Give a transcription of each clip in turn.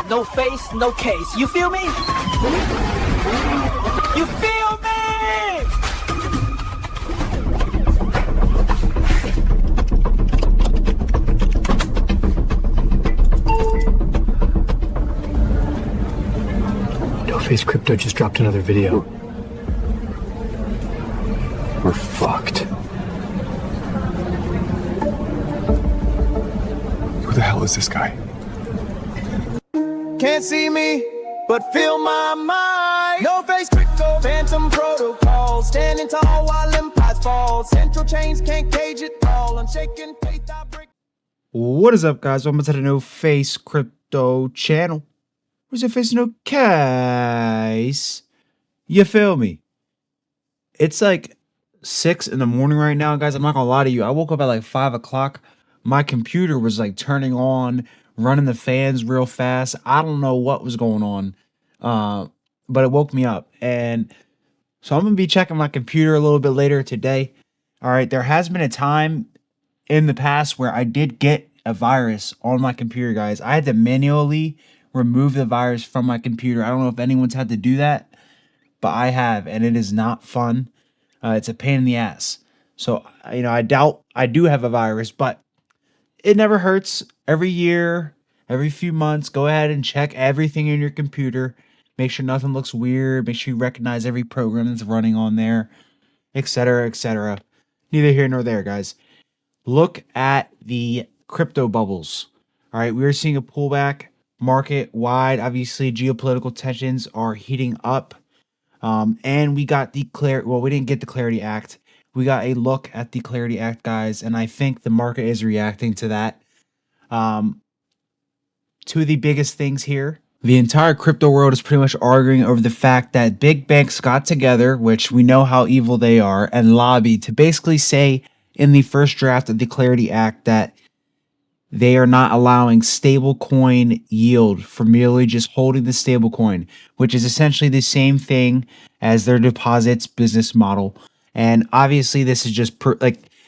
no face, no case. You feel me? You feel me? No Face Crypto just dropped another video. We're fucked. Who the hell is this guy? Can't see me, but feel my mind. No Face Crypto, phantom protocol. Standing tall while empires fall. Central chains can't cage it all. Unshaken faith I break. What is up, guys? Welcome to the No Face Crypto channel. Where's your face? No case. You feel me? It's like 6 in the morning right now, guys. I'm not gonna lie to you. I woke up at like 5 o'clock. My computer was like turning on, running the fans real fast. I don't know what was going on, but it woke me up. And so I'm going to be checking my computer a little bit later today. All right, there has been a time in the past where I did get a virus on my computer, guys. I had to manually remove the virus from my computer. I don't know if anyone's had to do that, but I have, and it is not fun. It's a pain in the ass. So, I doubt I do have a virus, but it never hurts. Every year, every few months, go ahead and check everything in your computer. Make sure nothing looks weird. Make sure you recognize every program that's running on there, etc., etc. Neither here nor there, guys. Look at the crypto bubbles. All right, we are seeing a pullback market-wide. Obviously, geopolitical tensions are heating up. And we got the we didn't get the Clarity Act. We got a look at the Clarity Act, guys, and I think the market is reacting to that. Two of the biggest things here. The entire crypto world is pretty much arguing over the fact that big banks got together, which we know how evil they are, and lobbied to basically say in the first draft of the Clarity Act that they are not allowing stablecoin yield for merely just holding the stablecoin, which is essentially the same thing as their deposits business model. And obviously, this is just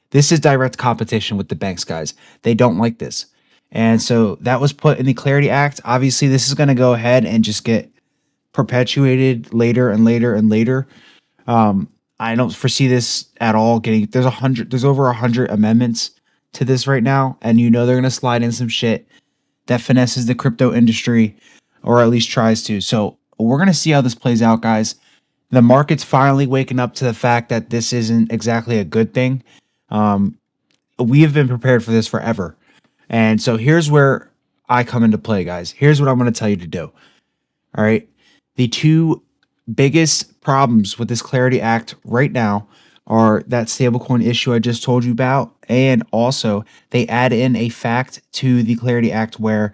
this is direct competition with the banks, guys. They don't like this. And so that was put in the Clarity Act. Obviously, this is going to go ahead and just get perpetuated later and later and later. I don't foresee this at all getting. There's over 100 amendments to this right now, and they're going to slide in some shit that finesses the crypto industry, or at least tries to. So we're going to see how this plays out, guys. The market's finally waking up to the fact that this isn't exactly a good thing. We have been prepared for this forever. And so here's where I come into play, guys. Here's what I'm going to tell you to do. All right. The two biggest problems with this Clarity Act right now are that stablecoin issue I just told you about. And also they add in a fact to the Clarity Act where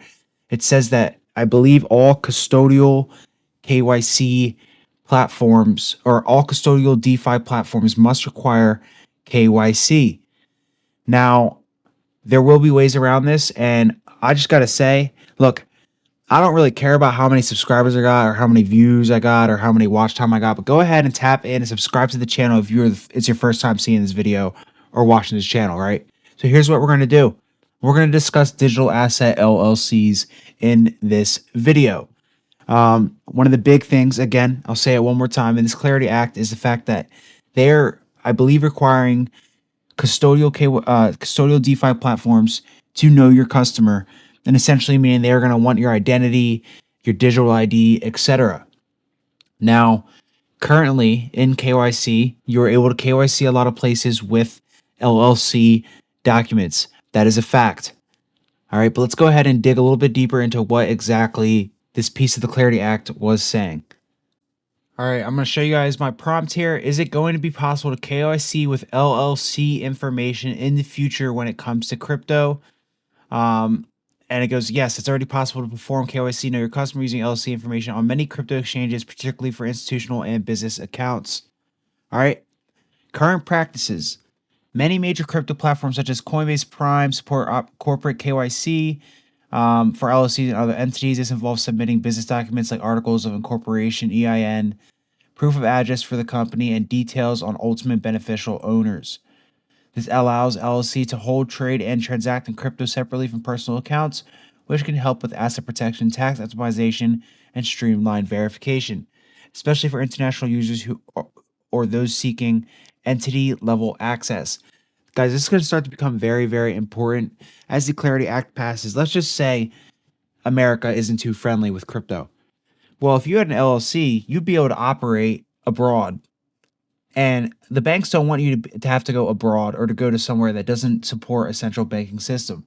it says that I believe all custodial KYC platforms or all custodial DeFi platforms must require KYC. Now, there will be ways around this, and I just got to say, look, I don't really care about how many subscribers I got or how many views I got or how many watch time I got, but go ahead and tap in and subscribe to the channel if it's your first time seeing this video or watching this channel, right? So here's what we're going to do. We're going to discuss digital asset LLCs in this video. One of the big things, again, I'll say it one more time, in this Clarity Act is the fact that they're, I believe, requiring custodial DeFi platforms to know your customer, and essentially meaning they're going to want your identity, your digital ID, etc. Now, currently in KYC, you're able to KYC a lot of places with LLC documents. That is a fact. All right, but let's go ahead and dig a little bit deeper into what exactly this piece of the Clarity Act was saying. All right, I'm going to show you guys my prompt here. Is it going to be possible to KYC with LLC information in the future when it comes to crypto? And it goes, yes, it's already possible to perform KYC, know your customer, using LLC information on many crypto exchanges, particularly for institutional and business accounts. All right, current practices. Many major crypto platforms such as Coinbase Prime support corporate KYC for LLCs and other entities. This involves submitting business documents like articles of incorporation, EIN, proof of address for the company, and details on ultimate beneficial owners. This allows LLC to hold, trade, and transact in crypto separately from personal accounts which can help with asset protection, tax optimization, and streamlined verification, especially for international users or those seeking entity level access. Guys, this is going to start to become very, very important as the Clarity Act passes. Let's just say America isn't too friendly with crypto. Well, if you had an LLC, you'd be able to operate abroad. And the banks don't want you to have to go abroad or to go to somewhere that doesn't support a central banking system.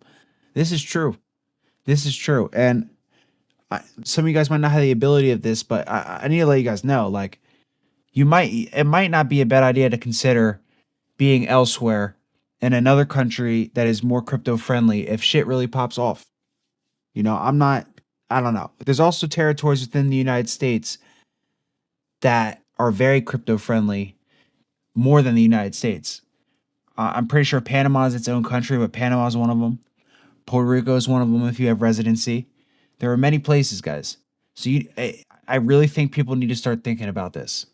This is true. This is true. And some of you guys might not have the ability of this, but I need to let you guys know, like, it might not be a bad idea to consider being elsewhere in another country that is more crypto friendly if shit really pops off. You know, I don't know. There's also territories within the United States that are very crypto friendly more than the United States. I'm pretty sure Panama is its own country, but Panama is one of them. Puerto Rico is one of them if you have residency. There are many places, guys. So I really think people need to start thinking about this.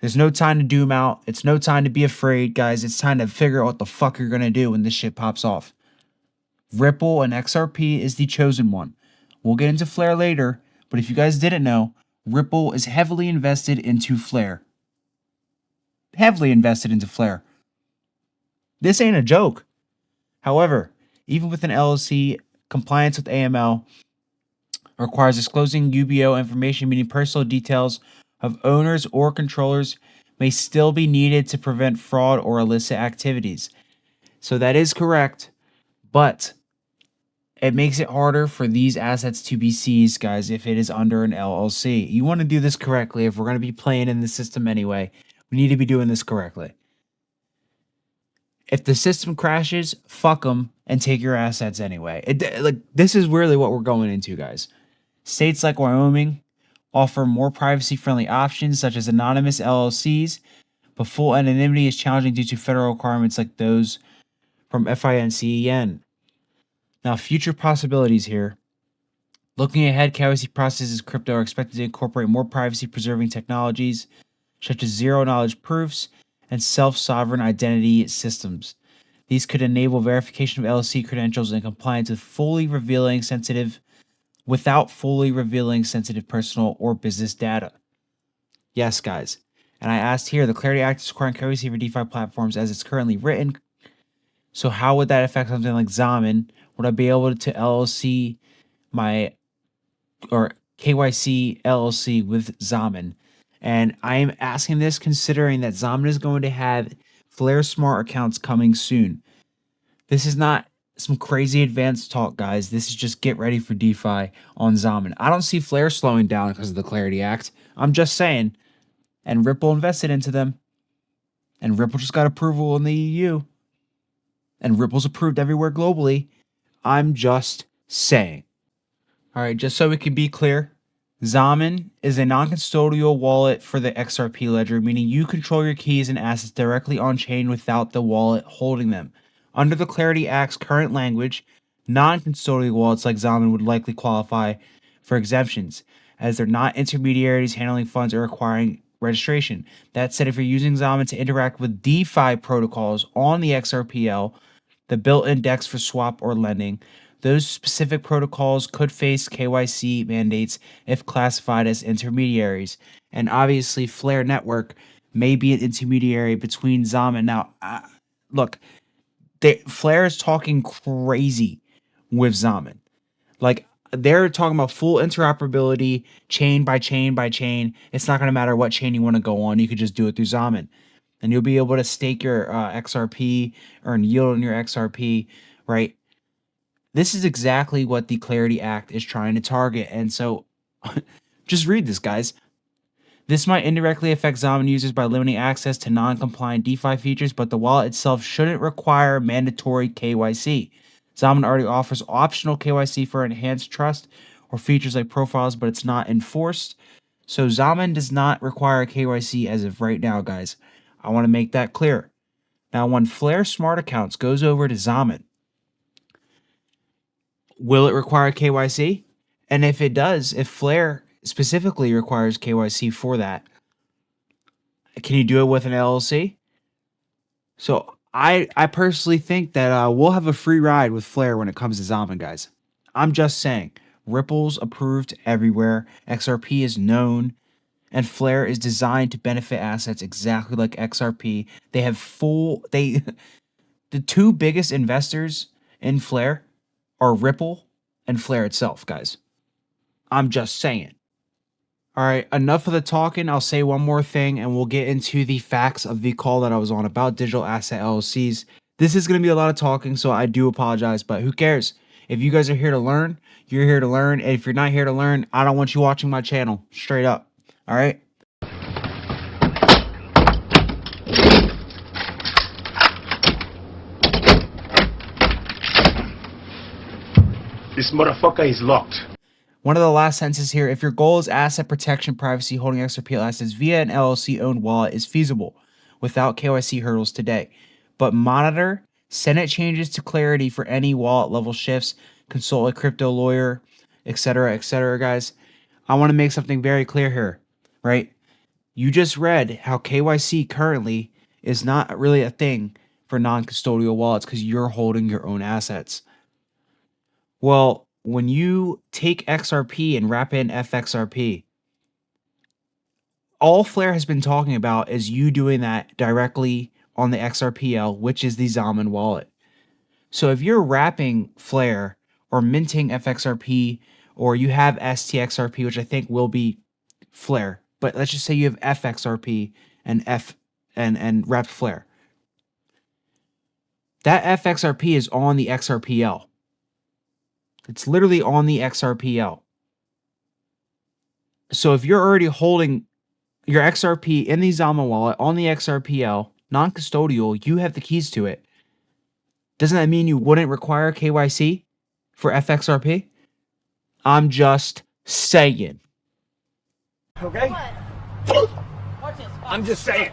There's no time to doom out. It's no time to be afraid, guys. It's time to figure out what the fuck you're going to do when this shit pops off. Ripple and XRP is the chosen one. We'll get into Flare later, but if you guys didn't know, Ripple is heavily invested into Flare. Heavily invested into Flare. This ain't a joke. However, even with an LLC, compliance with AML requires disclosing UBO information, meaning personal details of owners or controllers may still be needed to prevent fraud or illicit activities. So that is correct, but it makes it harder for these assets to be seized, guys, if it is under an LLC. You want to do this correctly. If we're going to be playing in the system anyway, we need to be doing this correctly. If the system crashes, fuck them and take your assets anyway. This is really what we're going into, guys. States like Wyoming offer more privacy-friendly options, such as anonymous LLCs, but full anonymity is challenging due to federal requirements like those from FINCEN. Now, future possibilities here. Looking ahead, KYC processes crypto are expected to incorporate more privacy-preserving technologies, such as zero-knowledge proofs and self-sovereign identity systems. These could enable verification of LLC credentials and compliance without fully revealing sensitive personal or business data. Yes, guys. And I asked here, the Clarity Act is requiring KYC for DeFi platforms as it's currently written. So how would that affect something like Xaman? Would I be able to LLC or KYC LLC with Xaman? And I am asking this considering that Xaman is going to have Flare Smart accounts coming soon. This is not some crazy advanced talk, guys. This is just get ready for DeFi on Xaman. I don't see Flare slowing down because of the Clarity Act. I'm just saying. And Ripple invested into them. And Ripple just got approval in the EU. And Ripple's approved everywhere globally. I'm just saying. All right, just so we can be clear, Xaman is a non-custodial wallet for the XRP ledger, meaning you control your keys and assets directly on-chain without the wallet holding them. Under the Clarity Act's current language, non-custodial wallets like Xaman would likely qualify for exemptions, as they're not intermediaries handling funds or requiring registration. That said, if you're using Xaman to interact with DeFi protocols on the XRPL, the built-in DEX for swap or lending, those specific protocols could face KYC mandates if classified as intermediaries. And obviously, Flare Network may be an intermediary between Xaman. Now, look, Flare is talking crazy with Xaman. Like, they're talking about full interoperability, chain by chain by chain. It's not going to matter what chain you want to go on. You could just do it through Xaman. And you'll be able to stake your XRP, earn yield on your XRP, right? This is exactly what the Clarity Act is trying to target. And so, just read this, guys. This might indirectly affect Xaman users by limiting access to non-compliant DeFi features, but the wallet itself shouldn't require mandatory KYC. Xaman already offers optional KYC for enhanced trust or features like profiles, but it's not enforced. So Xaman does not require KYC as of right now, guys. I want to make that clear. Now, when Flare Smart Accounts goes over to Xaman, will it require KYC? And if it does, if Flare specifically requires KYC for that, can you do it with an LLC? So I personally think that we'll have a free ride with Flare when it comes to Xaman, guys. I'm just saying. Ripple's approved everywhere. XRP is known. And Flare is designed to benefit assets exactly like XRP. They have the two biggest investors in Flare are Ripple and Flare itself, guys. I'm just saying. All right, enough of the talking. I'll say one more thing and we'll get into the facts of the call that I was on about digital asset LLCs. This is going to be a lot of talking, so I do apologize, but who cares? If you guys are here to learn, you're here to learn. And if you're not here to learn, I don't want you watching my channel. Straight up. All right? This motherfucker is locked. One of the last sentences here. If your goal is asset protection, privacy, holding XRPL assets via an LLC-owned wallet is feasible without KYC hurdles today. But monitor Senate changes to clarity for any wallet level shifts. Consult a crypto lawyer, etc., guys. I want to make something very clear here, right? You just read how KYC currently is not really a thing for non-custodial wallets because you're holding your own assets. Well, when you take XRP and wrap in FXRP, all Flare has been talking about is you doing that directly on the XRPL, which is the Xaman wallet. So if you're wrapping Flare or minting FXRP, or you have STXRP, which I think will be Flare, but let's just say you have FXRP and wrapped Flare. That FXRP is on the XRPL. It's literally on the XRPL. So if you're already holding your XRP in the Xaman wallet on the XRPL, non-custodial, you have the keys to it. Doesn't that mean you wouldn't require KYC for FXRP? I'm just saying. Okay? I'm just saying.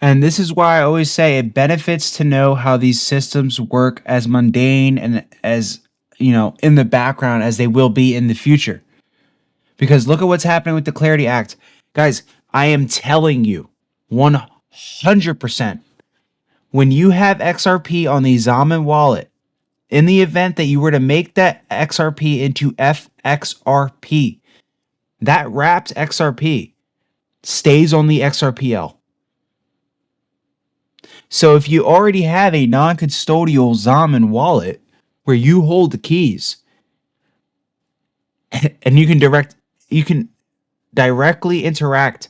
And this is why I always say it benefits to know how these systems work as mundane and as, in the background as they will be in the future. Because look at what's happening with the Clarity Act. Guys, I am telling you 100%. When you have XRP on the Xaman wallet, in the event that you were to make that XRP into FXRP, that wrapped XRP stays on the XRPL. So if you already have a non-custodial Xaman wallet where you hold the keys and you can directly interact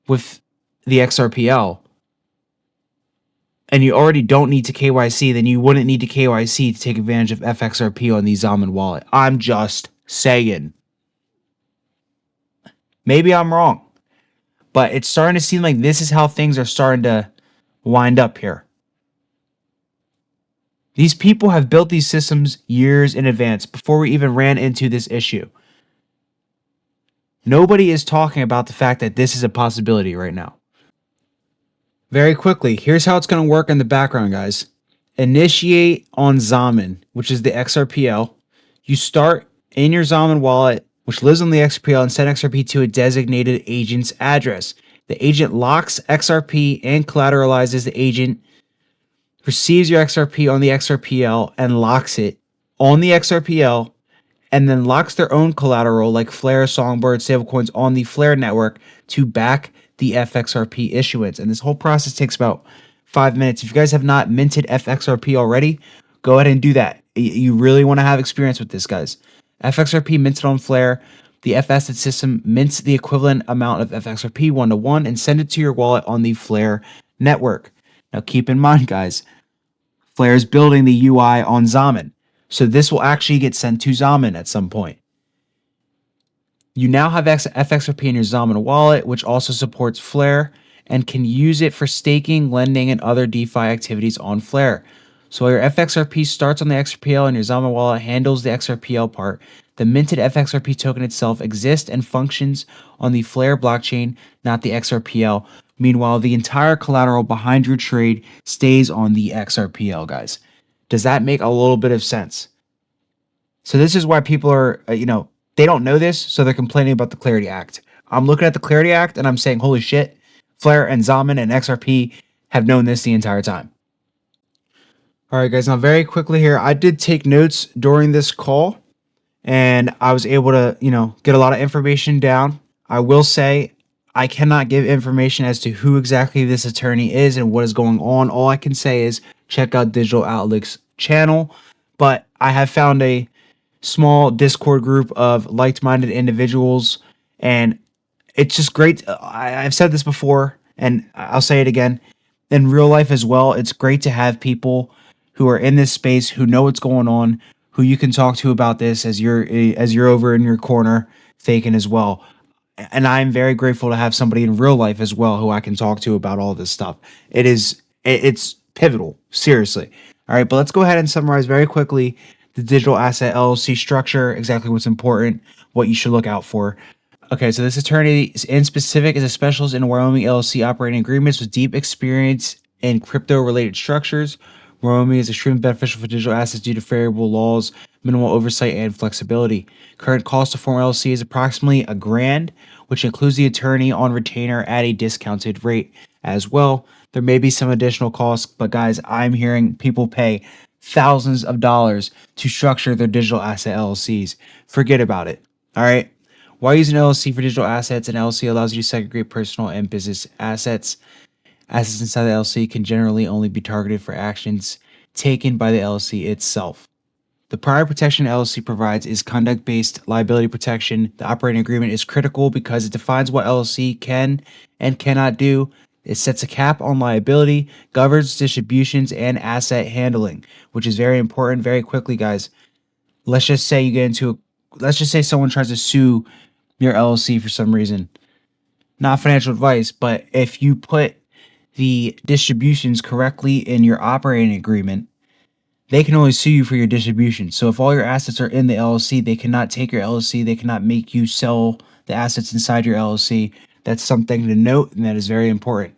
with the XRPL, and you already don't need to KYC, then you wouldn't need to KYC to take advantage of FXRP on the Xaman wallet. I'm just saying. Maybe I'm wrong, but it's starting to seem like this is how things are starting to wind up here. These people have built these systems years in advance before we even ran into this issue. Nobody is talking about the fact that this is a possibility right now. Very quickly, here's how it's going to work in the background, guys. Initiate on Xaman, which is the XRPL. You start in your Xaman wallet, which lives on the XRPL, and send XRP to a designated agent's address. The agent locks XRP and collateralizes the agent, receives your XRP on the XRPL and locks it on the XRPL, and then locks their own collateral like Flare, Songbird, stablecoins on the Flare network to back the FXRP issuance. And this whole process takes about 5 minutes. If you guys have not minted FXRP already, go ahead and do that. You really want to have experience with this, guys. FXRP minted on Flare. The FS system mints the equivalent amount of FXRP 1-to-1 and send it to your wallet on the Flare network. Now keep in mind, guys, Flare is building the UI on Xaman. So this will actually get sent to Xaman at some point. You now have FXRP in your Xaman wallet, which also supports Flare and can use it for staking, lending, and other DeFi activities on Flare. So while your FXRP starts on the XRPL and your Xaman wallet handles the XRPL part, the minted FXRP token itself exists and functions on the Flare blockchain, not the XRPL. Meanwhile, the entire collateral behind your trade stays on the XRPL, guys. Does that make a little bit of sense? So this is why people are, they don't know this, so they're complaining about the Clarity Act. I'm looking at the Clarity Act and I'm saying, holy shit, Flare and Xaman and XRP have known this the entire time. All right, guys. Now, very quickly here, I did take notes during this call, and I was able to, get a lot of information down. I will say I cannot give information as to who exactly this attorney is and what is going on. All I can say is check out Digital Outlook's channel, but I have found a small Discord group of like-minded individuals, and it's just great. I've said this before, and I'll say it again. In real life as well, it's great to have people who are in this space, who know what's going on, who you can talk to about this as you're over in your corner faking as well. And I'm very grateful to have somebody in real life as well who I can talk to about all this stuff. It's pivotal, seriously. All right, but let's go ahead and summarize very quickly the Digital Asset LLC structure, exactly what's important, what you should look out for. Okay, so this attorney in specific is a specialist in Wyoming LLC operating agreements with deep experience in crypto-related structures. Wyoming is extremely beneficial for digital assets due to favorable laws, minimal oversight, and flexibility. Current cost to form LLC is approximately $1,000, which includes the attorney on retainer at a discounted rate as well. There may be some additional costs, but guys, I'm hearing people pay thousands of dollars to structure their digital asset LLCs. Forget about it. All right. Why use an LLC for digital assets? An LLC allows you to segregate personal and business assets. Assets inside the LLC can generally only be targeted for actions taken by the LLC itself. The prior protection LLC provides is conduct-based liability protection. The operating agreement is critical because it defines what LLC can and cannot do. It sets a cap on liability, governs distributions, and asset handling, which is very important. Very quickly, guys, let's just say someone tries to sue your LLC for some reason. Not financial advice, but if you put the distributions correctly in your operating agreement, they can only sue you for your distributions. So if all your assets are in the LLC, they cannot take your LLC. They cannot make you sell the assets inside your LLC. That's something to note, and that is very important.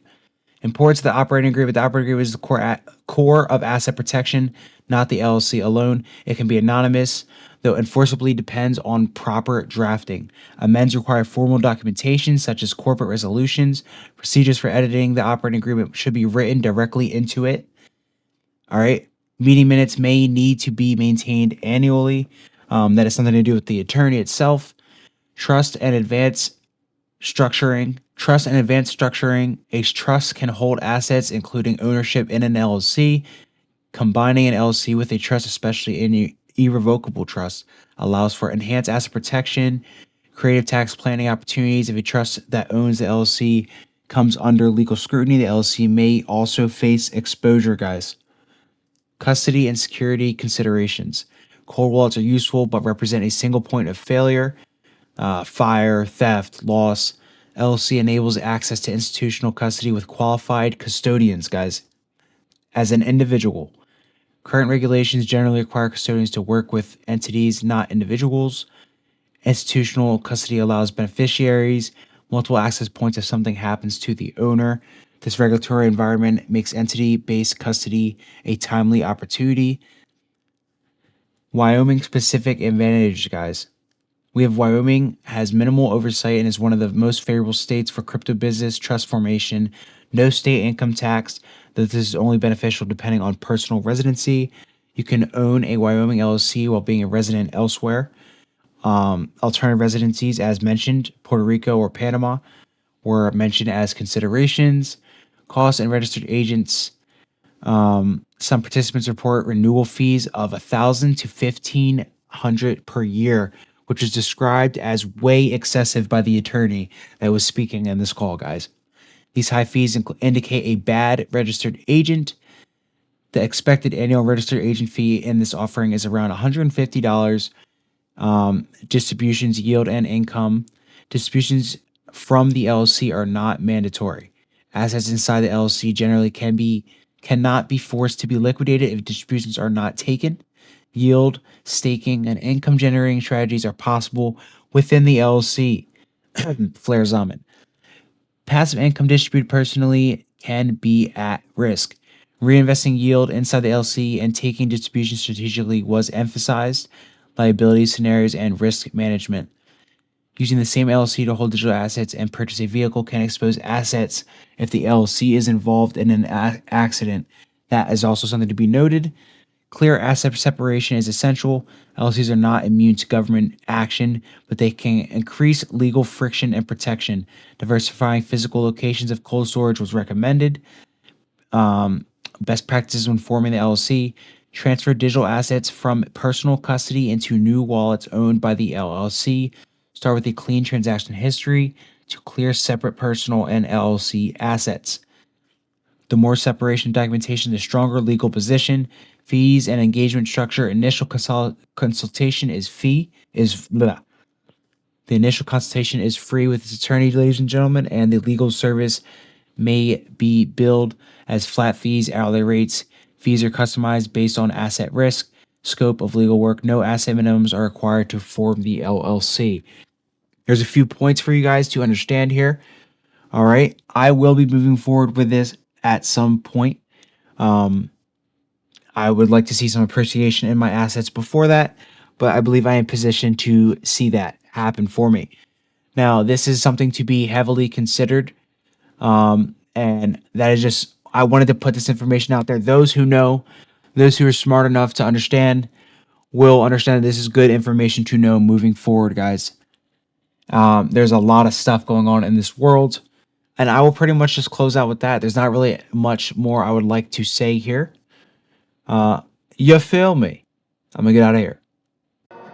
Importance of the operating agreement. The operating agreement is the core of asset protection, not the LLC alone. It can be anonymous, though enforceably depends on proper drafting. Amends require formal documentation, such as corporate resolutions. Procedures for editing the operating agreement should be written directly into it. All right. Meeting minutes may need to be maintained annually. That has something to do with the attorney itself. Trust and advanced structuring. A trust can hold assets, including ownership in an LLC. Combining an LLC with a trust, especially in irrevocable trust, allows for enhanced asset protection, creative tax planning opportunities. If a trust that owns the LLC comes under legal scrutiny, the LLC may also face exposure, guys. Custody and security considerations. Cold wallets are useful but represent a single point of failure. Fire, theft, loss. LLC enables access to institutional custody with qualified custodians, guys. As an individual, current regulations generally require custodians to work with entities, not individuals. Institutional custody allows beneficiaries multiple access points if something happens to the owner. This regulatory environment makes entity-based custody a timely opportunity. Wyoming-specific advantage, guys. Wyoming has minimal oversight and is one of the most favorable states for crypto business trust formation. No state income tax, though this is only beneficial depending on personal residency. You can own a Wyoming LLC while being a resident elsewhere. Alternative residencies, as mentioned, Puerto Rico or Panama, were mentioned as considerations. Costs and registered agents. Some participants report renewal fees of $1,000 to $1,500 per year, which is described as way excessive by the attorney that was speaking in this call, guys. These high fees indicate a bad registered agent. The expected annual registered agent fee in this offering is around $150. Distributions, yield, and income. Distributions from the LLC are not mandatory. Assets inside the LLC generally cannot be forced to be liquidated if distributions are not taken. Yield, staking, and income generating strategies are possible within the LLC. Flare Xaman. Passive income distributed personally can be at risk. Reinvesting yield inside the LLC and taking distributions strategically was emphasized. Liability scenarios and risk management. Using the same LLC to hold digital assets and purchase a vehicle can expose assets if the LLC is involved in an accident. That is also something to be noted. Clear asset separation is essential. LLCs are not immune to government action, but they can increase legal friction and protection. Diversifying physical locations of cold storage was recommended. Best practices when forming the LLC: transfer digital assets from personal custody into new wallets owned by the LLC. Start with a clean transaction history to clear separate personal and LLC assets. The more separation documentation, the stronger legal position. Fees and engagement structure. Initial consultation is The initial consultation is free with its attorney, ladies and gentlemen, and the legal service may be billed as flat fees, hourly rates. Fees are customized based on asset risk, scope of legal work. No asset minimums are required to form the LLC. There's a few points for you guys to understand here. All right. I will be moving forward with this at some point. I would like to see some appreciation in my assets before that, but I believe I am positioned to see that happen for me. Now, this is something to be heavily considered. And that is just, I wanted to put this information out there. Those who know, those who are smart enough to understand will understand that this is good information to know moving forward, guys. There's a lot of stuff going on in this world, and I will pretty much just close out with that. There's not really much more I would like to say here. You feel me? I'm gonna get out of here.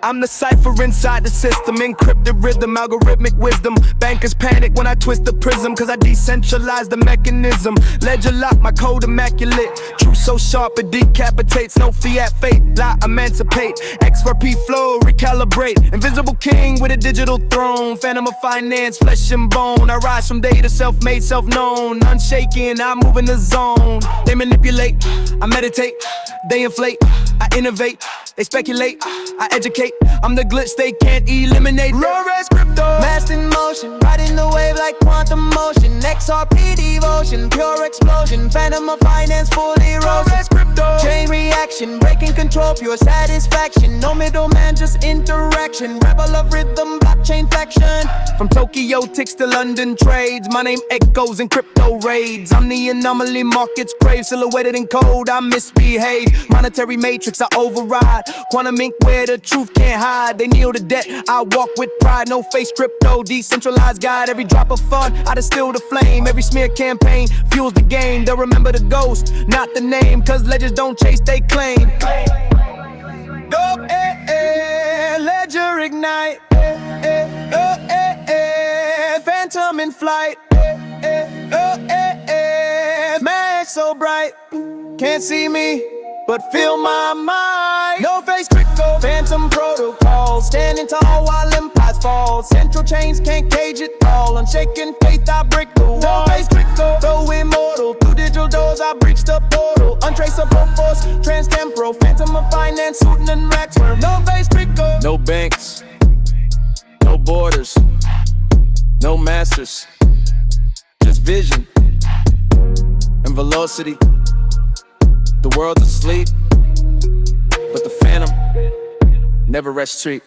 I'm the cipher inside the system, encrypted rhythm, algorithmic wisdom. Bankers panic when I twist the prism, cause I decentralize the mechanism. Ledger lock, my code immaculate. Truth so sharp it decapitates. No fiat fate, lie emancipate. XRP flow, recalibrate. Invisible king with a digital throne. Phantom of finance, flesh and bone. I rise from data, self-made, self-known. Unshaken, I move in the zone. They manipulate, I meditate. They inflate, I innovate. They speculate, I educate. I'm the glitch they can't eliminate. Raw red crypto, masked in motion, riding the wave like quantum motion. XRP devotion, pure explosion. Phantom of finance, fully raw red crypto. Chain reaction, breaking control, pure satisfaction. No middleman, just interaction. Rebel of rhythm, blockchain faction. From Tokyo ticks to London trades. My name echoes in crypto raids. I'm the anomaly markets crave. Silhouetted in code, I misbehave. Monetary matrix, I override. Quantum ink where the truth can't hide. They kneel to debt, I walk with pride. No face crypto, decentralized guide. Every drop of fun, I distill the flame. Every smear campaign fuels the game. They'll remember the ghost, not the name. Cause legends don't chase, they claim. Oh, ledger ignite. Phantom in flight. Max so bright. Can't see me, but feel my mind. No face crypto, phantom protocol. Standing tall while empires fall. Central chains can't cage it all. Unshaken faith, I break the wall. No face crypto, so immortal. Through digital doors, I breach the portal. Untraceable force, transtemporal. Phantom of finance, suiting and racks. No face crypto. No banks, no borders, no masters. Just vision and velocity. The world's asleep, but the phantom never rests street.